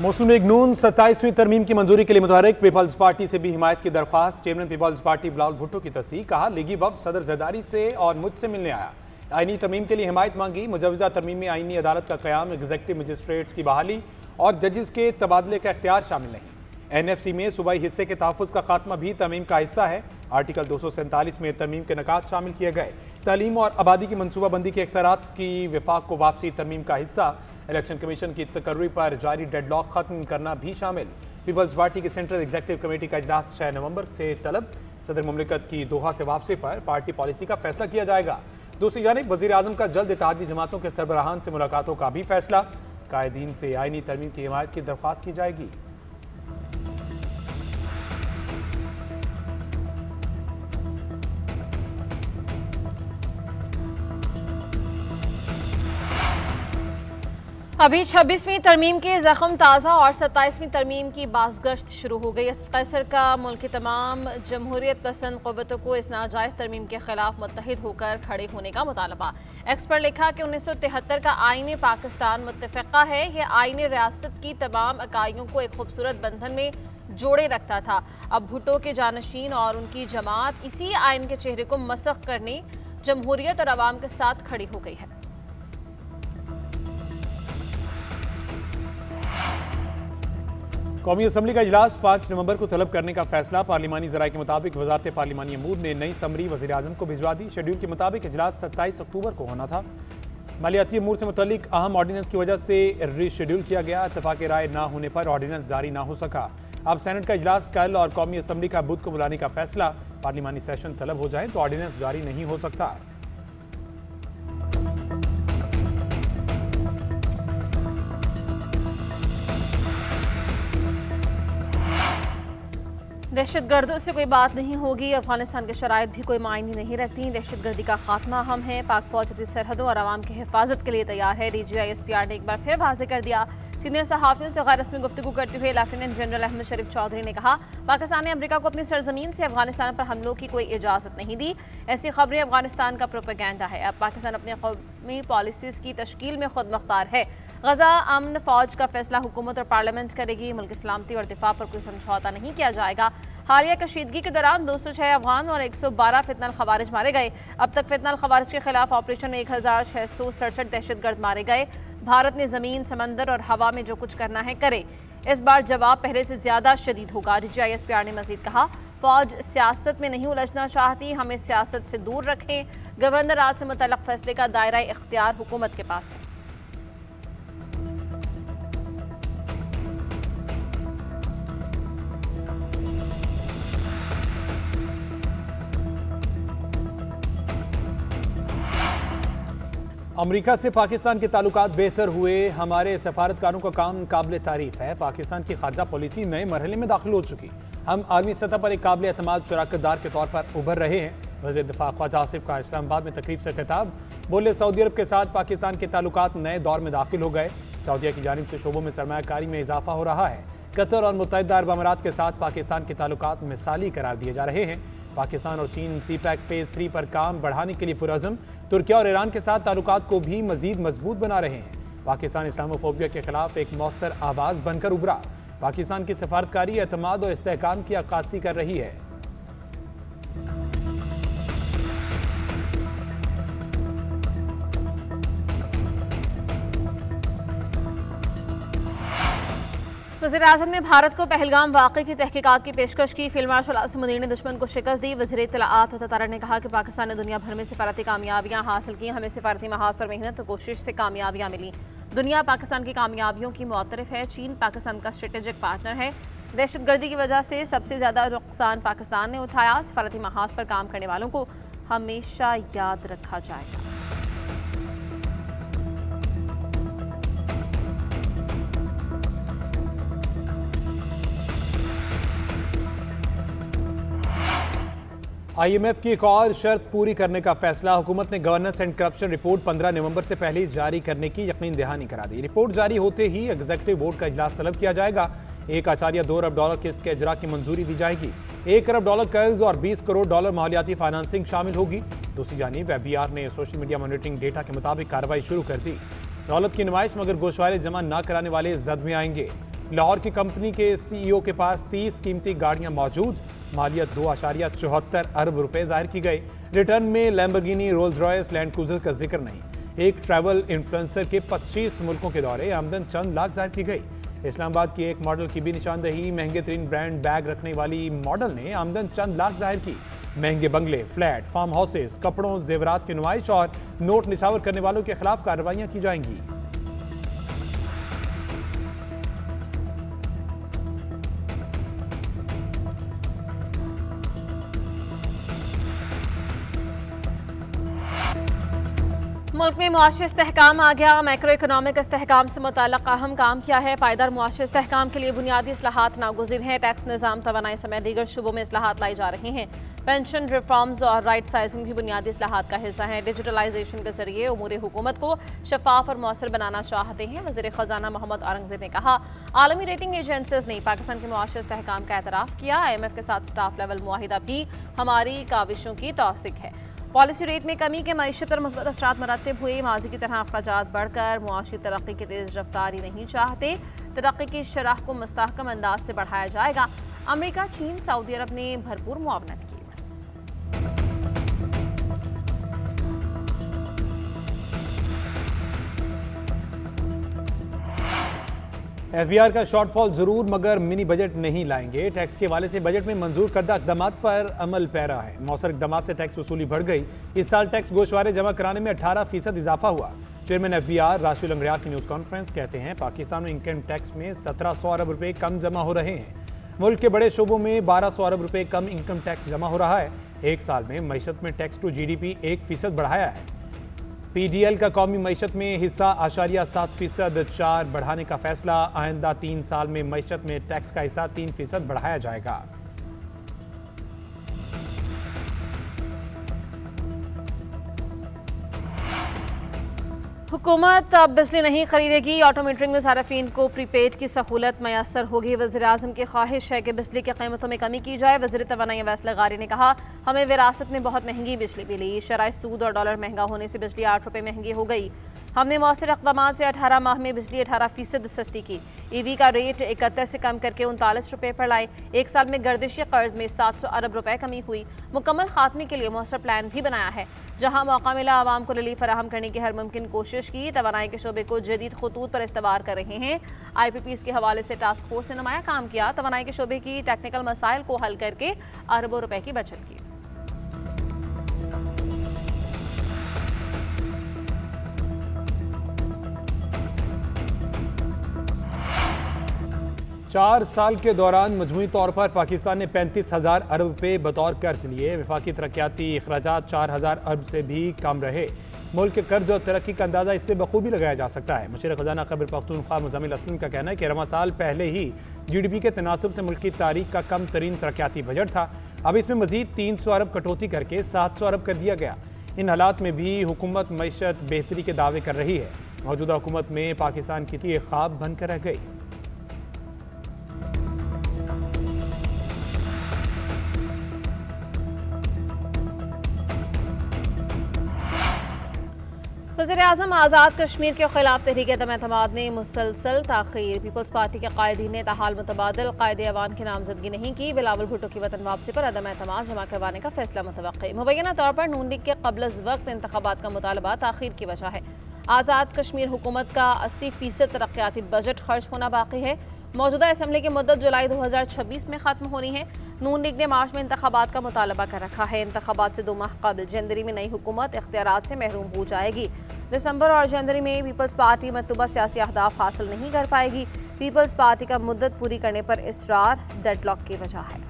मुस्लिम league नून 27वीं तरमीम की मंजूरी के लिए मुतहर्रिक। पीपल्स पार्टी से भी हिमायत की दरख्वास्त। चेयरमैन पीपल्स पार्टी बिलावल भुट्टो की तस्दीक। कहा, लीगी वफ्द सदर जरदारी से और मुझसे मिलने आया, आईनी तरमीम के लिए हिमायत मांगी। मुजवजा तरमीम में आईनी अदालत का क़याम, एग्जीक्यूटिव मजिस्ट्रेट्स की बहाली और जजेस के तबादले का इख्तियार शामिल नहीं। NFC में सूबाई हिस्से के तहफ़्फ़ुज़ का खात्मा भी तरमीम का हिस्सा है। आर्टिकल 247 में तरमीम के नकात शामिल किए गए। तालीम और आबादी की मनसूबाबंदी के इख्तियारात की विफाक को वापसी तरमीम का हिस्सा। इलेक्शन कमीशन की तकर्री पर जारी डेडलॉक खत्म करना भी शामिल। पीपल्स पार्टी की सेंट्रल एग्जीक्यूटिव कमेटी का इजलास 6 नवंबर से तलब। सदर मुमलिकत की दोहा से वापसी पर पार्टी पॉलिसी का फैसला किया जाएगा। दूसरी जानिब वज़ीर आज़म का जल्द इत्तेहादी जमातों के सरबराहान से मुलाकातों का भी फैसला। कायदीन से आईनी तरमीम की हिमायत की दरख्वास्त की जाएगी। अभी 26वीं तरमीम के जख्म ताज़ा और 27वीं तरमीम की बाज़गश्त शुरू हो गई। कैसर का मुल्क की तमाम जमहूरियत पसंद क़ुव्वतों को इस नाजायज़ तरमीम के खिलाफ मुत्तहिद होकर खड़े होने का मुतालबा। एक्स पर लिखा कि 1973 का आईन पाकिस्तान मुत्तफ़िक़ा है। यह आईन रियासत की तमाम इकाइयों को एक खूबसूरत बंधन में जोड़े रखता था। अब भुट्टो के जानशीन और उनकी जमात इसी आइन के चेहरे को मसख़ करने जमहूरियत और अवाम के साथ खड़ी हो गई है। कौमी असम्बली का इजलास 5 नवंबर को तलब करने का फैसला। पार्लिमानी ज़राए के मुताबिक वजारत पार्लिमानी अमूर ने नई समरी वज़ीर आज़म को भिजवा दी। शेड्यूल के मुताबिक इजलास 27 अक्टूबर को होना था। मालियाती अमूर से मुतल्लिक अहम ऑर्डिनेंस की वजह से रीशेड्यूल किया गया। इत्तफाक़ राय न होने पर ऑर्डिनेंस जारी न हो सका। अब सेनेट का इजलास कल और कौमी असम्बली का बुध को बुलाने का फैसला। पार्लिमानी सेशन तलब हो जाए तो ऑर्डिनेंस जारी नहीं हो सकता। दहशतगर्दों से कोई बात नहीं होगी। अफगानिस्तान के शराइत भी कोई मायने नहीं रखती। दहशतगर्दी का खात्मा अहम है। पाक फौज अपनी सरहदों और आवाम की हिफाजत के लिए तैयार है। DGI SPR ने एक बार फिर वाज़ेह कर दिया। सीनियर सहाफ़ियों से गैर रस्मी गुफ्तगू करते हुए लेफ्टिनेंट जनरल अहमद शरीफ चौधरी ने कहा, पाकिस्तान ने अमेरिका को अपनी सरजमीन से अफगानिस्तान पर हमलों की कोई इजाज़त नहीं दी। ऐसी खबरें अफगानिस्तान का प्रोपेगेंडा है। अब पाकिस्तान अपनी कौमी पॉलिसीज़ की तश्कील में खुद मुख्तार है। गजा अमन फौज का फैसला हुकूमत और पार्लियामेंट करेगी। मुल्क की सलामती और दिफा पर कोई समझौता नहीं किया जाएगा। हालिया कशीदगी के दौरान 206 अफगान और 112 फितनल खवारिज मारे गए। अब तक फितनल खवारिज के खिलाफ ऑपरेशन में 1667 दहशतगर्द मारे गए। भारत ने ज़मीन, समंदर और हवा में जो कुछ करना है करे। इस बार जवाब पहले से ज़्यादा शदीद होगा। DGI SPR ने मजीद कहा, फौज सियासत में नहीं उलझना चाहती, हमें सियासत से दूर रखें। गवर्नर राज से मुतल्लक फैसले का दायरा इख्तियार हुकूमत के पास है। अमेरिका से पाकिस्तान के ताल्लुकात बेहतर हुए। हमारे सफारतकारों का काम काबिल तारीफ है। पाकिस्तान की खारजा पॉलिसी नए मरहले में दाखिल हो चुकी। हम आलमी सतह पर एक काबिल एतमाद शराकतदार के तौर पर उभर रहे हैं। वज़ीर दिफा ख्वाजा आसिफ का इस्लामाबाद में तकरीब से खिताब। बोले, सऊदी अरब के साथ पाकिस्तान के ताल्लुकात नए दौर में दाखिल हो गए। सऊदीया की जानिब से शोबों में सरमायाकारी में इजाफा हो रहा है। कतर और मुत्तहिदा अरब अमारात के साथ पाकिस्तान के ताल्लुकात मिसाली करार दिए जा रहे हैं। पाकिस्तान और चीन CPEC फेज़ 3 पर काम बढ़ाने के लिए पुरअज़्म। तुर्किया और ईरान के साथ ताल्लुकात को भी मजीद मजबूत बना रहे हैं। पाकिस्तान इस्लामोफोबिया के खिलाफ एक मौसर आवाज़ बनकर उभरा। पाकिस्तान की सफारतकारी एतमाद और इस्तेहकाम की अक्कासी कर रही है। वज़ीर आज़म ने भारत को पहलगाम वाक़े की तहकीकात की पेशकश की। फील्ड मार्शल आसिम मुनीर ने दुश्मन को शिकस्त दी। वज़ीर इत्तलाआत ततारा ने कहा कि पाकिस्तान ने दुनिया भर में सिफारती कामयाबियाँ हासिल की। हमें सिफारती महाज पर मेहनत और कोशिश से कामयाबियाँ मिली। दुनिया पाकिस्तान की कामयाबियों की मुअतरफ़ है। चीन पाकिस्तान का स्ट्रेटेजिक पार्टनर है। दहशतगर्दी की वजह से सबसे ज़्यादा नुकसान पाकिस्तान ने उठाया। सिफारती महाज पर काम करने वालों को हमेशा याद रखा जाएगा। IMF की एक और शर्त पूरी करने का फैसला। हुकूमत ने गवर्नेंस एंड करप्शन रिपोर्ट 15 नवंबर से पहले जारी करने की यकीन दहानी करा दी। रिपोर्ट जारी होते ही एग्जीक्यूटिव बोर्ड का इजलास तलब किया जाएगा। 1.2 अरब डॉलर किस्त के इजरा की मंजूरी दी जाएगी। 1 अरब डॉलर कर्ज और 20 करोड़ डॉलर मालियाती फाइनेंसिंग शामिल होगी। दूसरी जानिब FBR ने सोशल मीडिया मॉनिटरिंग डेटा के मुताबिक कार्रवाई शुरू कर दी। दौलत की नुमाइश मगर गोशवारे जमा न कराने वाले जद में आएंगे। लाहौर की कंपनी के सीईओ के पास 30 कीमती गाड़ियां मौजूद, मालियत 2.74 अरब रुपए जाहिर की गई। रिटर्न में Lamborghini, Rolls Royce, land cruiser का जिक्र नहीं। एक ट्रैवल इन्फ्लुएंसर के 25 मुल्कों के दौरे, आमदन चंद लाख जाहिर की गई। इस्लामाबाद की एक मॉडल की भी निशानदेही, महंगे तरीन ब्रांड बैग रखने वाली मॉडल ने आमदन चंद लाख जाहिर की। महंगे बंगले, फ्लैट, फार्म हाउसेस, कपड़ों, जेवरात की नुमाइश और नोट निछावर करने वालों के खिलाफ कार्रवाइयां की जाएंगी। मुल्क में मुआशी इस्तेहकाम आ गया। मैक्रो इकोनॉमिक इस्तेहकाम से मुताल्लिक़ अहम काम किया है। पायदार मुआशी इस्तेहकाम के लिए बुनियादी इस्लाहात नागुज़ीर हैं। टैक्स निज़ाम, तवानाई समेत दीगर शुबों में इस्लाहात लाई जा रही हैं। पेंशन रिफॉर्म्स और राइट साइजिंग भी बुनियादी इस्लाहात का हिस्सा है। डिजिटलाइजेशन के जरिए उमूर हुकूमत को शफाफ और मौसर बनाना चाहते हैं। वज़ीर ख़जाना मोहम्मद औरंगज़ेब ने कहा, आलमी रेटिंग एजेंसीज ने पाकिस्तान के मुआशी इस्तेहकाम का एतराफ़ किया। IMF के साथ स्टाफ लेवल मुआहिदा भी हमारी काविशों की तौसीक है। पॉलिसी रेट में कमी के मईशत पर मुस्बत असरात मरतब हुए। माजी की तरह अखराजात बढ़कर मुआशी तरक्की की तेज़ रफ्तारी नहीं चाहते। तरक्की की शरह को मुस्तहकम अंदाज से बढ़ाया जाएगा। अमेरिका, चीन, सऊदी अरब ने भरपूर मुआवनत की। FBR का शॉर्टफॉल जरूर, मगर मिनी बजट नहीं लाएंगे। टैक्स के हवाले से बजट में मंजूर करदा इक़दाम पर अमल पैरा है। मौसर इक़दाम से टैक्स वसूली बढ़ गई। इस साल टैक्स गोशवारे जमा कराने में 18% इजाफा हुआ। चेयरमैन FBR राशिद लंगड़ियाल की न्यूज़ कॉन्फ्रेंस कहते हैं, पाकिस्तान में इनकम टैक्स में 1700 अरब रुपए कम जमा हो रहे हैं। मुल्क के बड़े शोबों में 1200 अरब रुपए कम इनकम टैक्स जमा हो रहा है। एक साल में मईशत में टैक्स टू GDP 1% बढ़ाया है। PDL का कौमी मईशत में हिस्सा 8.7% 4 बढ़ाने का फैसला। आइंदा 3 साल में मईशत में टैक्स का हिस्सा 3% बढ़ाया जाएगा। हुकूमत अब बिजली नहीं खरीदेगी। ऑटो मीटरिंग में सार्फिन को प्रीपेड की सहूलत मैसर होगी। वज़ीर आज़म की ख्वाहिश है कि बिजली की कीमतों में कमी की जाए। वज़ीर तवानाई अवैस लगारी ने कहा, हमें विरासत में बहुत महंगी बिजली मिली। शराय सूद और डॉलर महंगा होने से बिजली 8 रुपये महंगी हो गई। हमने मौसर इक़दाम से 18 माह में बिजली 18% सस्ती की। EV का रेट 71 से कम करके 39 रुपये पर लाए। एक साल में गर्दिशी कर्ज में 700 अरब रुपए कमी हुई। मुकम्मल खात्मे के लिए मौसर प्लान भी बनाया है। जहां मौका मिला, आवाम को रिलीफ फराहम करने की हर मुमकिन कोशिश की। तवानाई के शोबे को जदीद खतूत पर इस्तवार कर रहे हैं। IPPs के हवाले से टास्क फोर्स ने नुमाया काम किया। तवानाई के शोबे की टेक्निकल मसाइल को हल करके अरबों रुपए की बचत की। चार साल के दौरान मजमूई तौर पर पाकिस्तान ने 35,000 अरब रुपए बतौर कर्ज लिए। वफाकी तरक्याती अखराजात 4,000 अरब से भी कम रहे। मुल्क के कर्ज और तरक्की का अंदाजा इससे बखूबी लगाया जा सकता है। मुशीर खजाना खैबर पख्तूनख्वा मुज़म्मिल असलम का कहना है कि रवां साल पहले ही GDP के तनासुब से मुल्क की तारीख का कम तरीन तरक्याती बजट था। अब इसमें मजीद 300 अरब कटौती करके 700 अरब कर दिया गया। इन हालात में भी हुकूमत मईशत बेहतरी के दावे कर रही है। मौजूदा हुकूमत में पाकिस्तान की एक ख्वाब बनकर रह गई। वज़ीर-ए-आज़म आज़ाद कश्मीर के खिलाफ तहरीक अदम-ए-एतमाद ने मुसलसल ताख़ीर। पीपल्स पार्टी के कायदीन ने ताहाल मुतबादिल कायदे अवान की नामजदगी नहीं की। बिलावल भुट्टो की वतन वापसी पर अदम-ए-एतमाद जमा करवाने का फैसला मुतवक्की। मुबैना तौर पर नून लीग के क़ब्ल वक्त इंतखाबात का मुतालबा ताख़ीर की वजह है। आज़ाद कश्मीर हुकूमत का 80% तरक्याती बजट खर्च होना बाकी है। मौजूदा असम्बली की मुद्दत जुलाई 2026 में ख़त्म होनी है। नून लीग ने मार्च में इंतखाबात का मुतालबा कर रखा है। इंतखाबात से 2 माह कबल जनवरी में नई हुकूमत इख्तियारात से महरूम हो जाएगी। दिसंबर और जनवरी में पीपल्स पार्टी मतलूबा सियासी अहदाफ हासिल नहीं कर पाएगी। पीपल्स पार्टी का मुद्दत पूरी करने पर इसरार डेडलॉक की वजह है।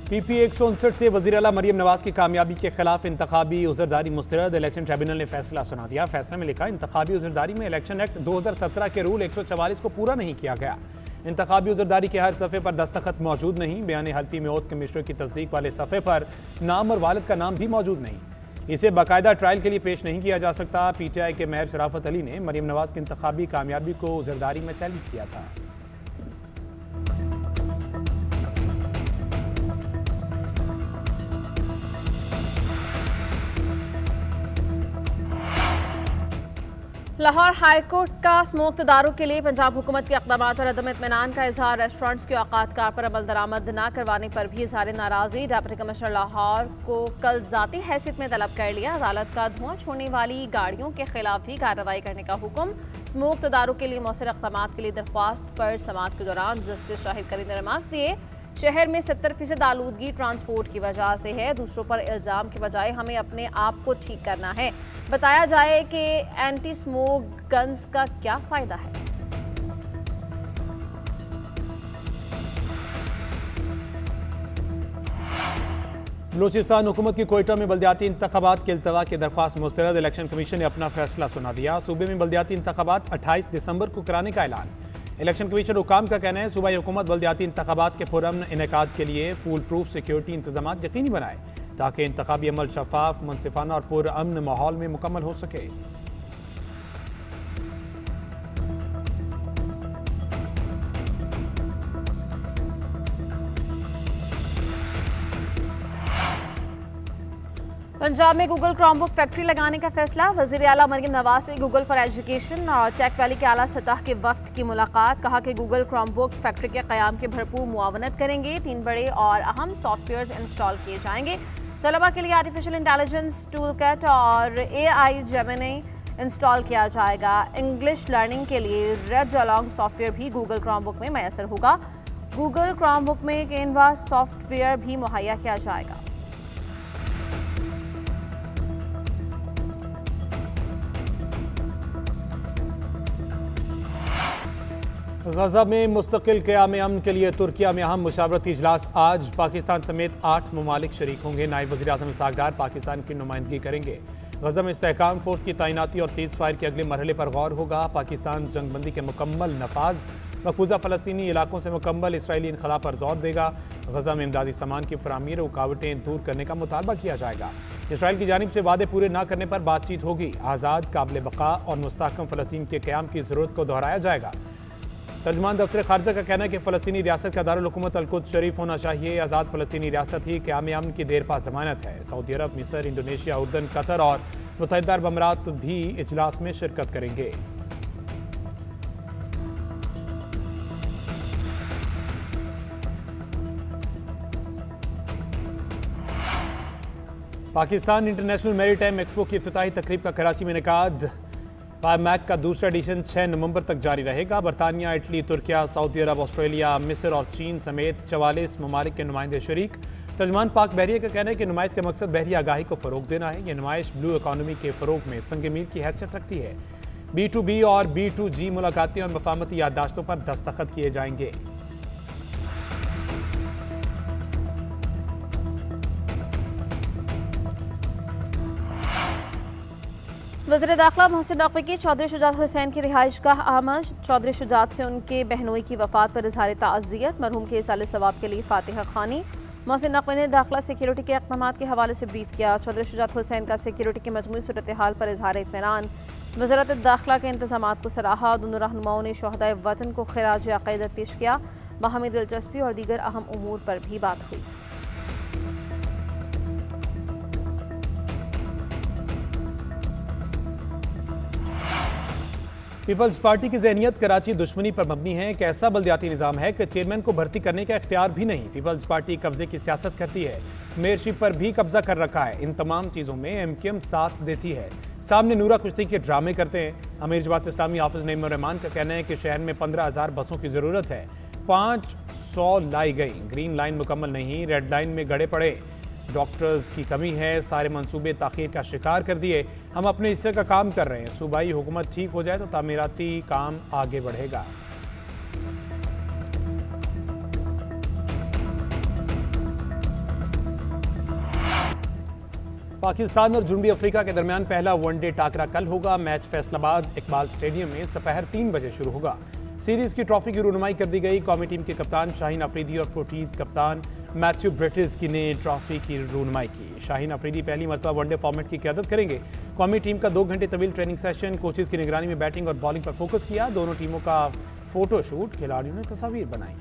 PP 159 से वज़ीर आला मरियम नवाज की कामयाबी के खिलाफ इंतखाबी उज़रदारी मुस्तरद। इलेक्शन ट्रिब्यूनल ने फैसला सुना दिया। फैसले में लिखा, इंतखाबी उज़रदारी में इलेक्शन एक्ट 2017 के रूल 144 को पूरा नहीं किया गया। इंतखाबी उज़रदारी के हर सफ़े पर दस्तखत मौजूद नहीं। बयान हल्फी में ओथ कमिश्नर की तस्दीक वाले सफ़े पर नाम और वालिद का नाम भी मौजूद नहीं। इसे बाकायदा ट्रायल के लिए पेश नहीं किया जा सकता। PTI के मेयर शराफत अली ने मरियम नवाज की इंतखाबी कामयाबी को उज़रदारी में चैलेंज किया था। लाहौर हाईकोर्ट का स्मोक्ड दारू के लिए पंजाब हुकूमत के इक़दाम और अदम इत्मीनान का इजहार। रेस्टोरेंट्स के औकात कार पर अमल दरामद न करवाने पर भी इजहार नाराजगी। डिप्टी कमिश्नर लाहौर को कल ज़ाती हैसियत में तलब कर लिया। अदालत का धुआं छोड़ने वाली गाड़ियों के खिलाफ भी कार्रवाई करने का हुक्म। स्मोक्ड दारू के लिए मौसर इक़दाम के लिए दरख्वास्त पर समाअत के दौरान जस्टिस शाहिद करीम ने रिमार्क्स दिए। शहर में 70% आलूदगी ट्रांसपोर्ट की वजह से है। दूसरों पर इल्ज़ाम के बजाय हमें अपने आप को ठीक करना है। बताया जाए कि एंटी स्मोक गन्स का क्या फ़ायदा है। बलूचिस्तान हुकूमत की कोयटा में बल्दियाती इंतखाबात के इल्तवा की दरख्वास्त मुस्तरद। इलेक्शन कमीशन ने अपना फैसला सुना दिया। सूबे में बल्दियाती इंतखाबात 28 दिसंबर को कराने का ऐलान। इलेक्शन कमीशन हुकाम का कहना है सूबाई हुकूमत बल्दियाती इंतखाबात के पुरअमन इनेकाद के लिए फूल प्रूफ सिक्योरिटी इंतजाम यकीनी बनाए ताकि इंतखाबी अमल शफाफ, मुनसिफाना और पुरअमन माहौल में मुकम्मल हो सके। पंजाब में गूगल क्रोमबुक फैक्ट्री लगाने का फैसला। वज़ीर आला मरियम नवाज से गूगल फॉर एजुकेशन और टेक वैली के आला सतह के वफ्द की मुलाकात। कहा कि गूगल क्रोमबुक फैक्ट्री के क़याम की भरपूर मुआवनत करेंगे। 3 बड़े और अहम सॉफ्टवेयर इंस्टॉल किए जाएंगे। तलबा के लिए आर्टिफिशियल इंटेलिजेंस टूल किट और AI जेमिनी इंस्टॉल किया जाएगा। इंग्लिश लर्निंग के लिए रेड अलोंग सॉफ्टवेयर भी गूगल क्रोमबुक में मैसर होगा। गूगल क्रोमबुक में कैनवा सॉफ्टवेयर भी मुहैया किया जाएगा। गजा में मुस्तकिल क़याम अमन के लिए तुर्किया में अहम मुशावरती इजलास आज। पाकिस्तान समेत 8 ममालिक शरीक होंगे। नायब वज़ीर आज़म इसहाक़ डार पाकिस्तान की नुमाइंदगी करेंगे। गजा में इस्तेहकाम फोर्स की तैनाती और सीज़ फायर के अगले मरहले पर गौर होगा। पाकिस्तान जंगबंदी के मुकम्मल नफाज, मकबूजा फ़लस्तीनी इलाकों से मुकम्मल इसराइली इनखला पर जोर देगा। गजा में इमदादी सामान की फराहमी रुकावटें दूर करने का मुतालबा किया जाएगा। इसराइल की जानिब से वादे पूरे न करने पर बातचीत होगी। आज़ाद, काबिल बका और मुस्तहकम फ़लस्तीन के क़याम की ज़रूरत को दोहराया जाएगा। तर्जुमान दफ्तर खारजा का कहना है कि फ़लस्तीनी रियासत का दारुल हुकूमत अल-कुद्स शरीफ होना चाहिए। आज़ाद फ़लस्तीनी रियासत ही क़याम अमन की देर पा ज़मानत है। सऊदी अरब, मिस्र, इंडोनेशिया, उर्दन, कतर और मुत्तहिदा अरब अमीरात भी इजलास में शिरकत करेंगे। पाकिस्तान इंटरनेशनल मैरीटाइम एक्सपो की इफ्तिताही तकरीब का कराची में इनेकाद। पामैक का दूसरा एडिशन 6 नवंबर तक जारी रहेगा। बरतानिया, इटली, तुर्किया, सऊदी अरब, ऑस्ट्रेलिया, मिस्र और चीन समेत 44 ममालिक के नुमाइंदे शरीक। तर्जुमान पाक बहरिया का कहना है कि नुमाइश का मकसद बहरी आगाही को फ़रोग देना है। यह नुमाइश ब्लू इकॉनमी के फ़रोग में संग मील की हैसियत रखती है। B2B और B2G मुलाकातें और मफाहमती याददाश्तों पर दस्तखत किए जाएंगे। वज़ीर दाखिला मोहसिन नकवी की चौधरी शुजात हुसैन की रिहाइश गाह आमद। चौधरी शुजात से उनके बहनोई की वफात पर इजहार ताज़ियत। मरहूम के साले सवाब के लिए फातिहा खानी। मोहसिन नकवी ने दाखिला सिक्योरिटी के इक़दाम के हवाले से ब्रीफ किया। चौधरी शुजात हुसैन का सिक्योरिटी की मजमूई सूरत हाल पर इजहार इत्मीनान। वज़ारत दाखिला के इंतजाम को सराहा। दोनों रहनुमाओं ने शोहदाए वतन को खिराज अक़ीदत पेश किया। बाहमी दिलचस्पी और दीगर अहम उमूर पर भी बात हुई। पीपल्स पार्टी की ज़हनियत कराची दुश्मनी पर मबनी है। एक ऐसा बल्दियाती निज़ाम है कि चेयरमैन को भर्ती करने का इख्तियार भी नहीं। पीपल्स पार्टी कब्जे की सियासत करती है, मेयरशिप पर भी कब्जा कर रखा है। इन तमाम चीज़ों में MQM साथ देती है। सामने नूरा कुश्ती के ड्रामे करते हैं। अमीर जमात इस्लामी हाफिज नईम रहमान का कहना है कि शहर में 15,000 बसों की ज़रूरत है। 500 लाई गई। ग्रीन लाइन मुकम्मल नहीं, रेड लाइन में गड़े पड़े। डॉक्टर्स की कमी है। सारे मंसूबे ताख़ीर का शिकार कर दिए। हम अपने हिस्से का काम कर रहे हैं। सूबाई हुकूमत ठीक हो जाए तो तामीराती काम आगे बढ़ेगा। पाकिस्तान और जनूबी अफ्रीका के दरमियान पहला वनडे टाकरा कल होगा। मैच फैसलाबाद इकबाल स्टेडियम में दोपहर 3 बजे शुरू होगा। सीरीज की ट्रॉफी की रूनुमाई कर दी गई। कौमी टीम के कप्तान शाहीन अफरीदी और 14th कप्तान मैथ्यू ब्रिटिश ने ट्रॉफी की रूनुमाई की। शाहीन अफरीदी पहली मरतबा वनडे फॉर्मेट की क़यादत करेंगे। कौमी टीम का 2 घंटे तवील ट्रेनिंग सेशन, कोचेज़ की निगरानी में बैटिंग और बॉलिंग पर फोकस किया। दोनों टीमों का फोटो शूट, खिलाड़ियों ने तस्वीर बनाई।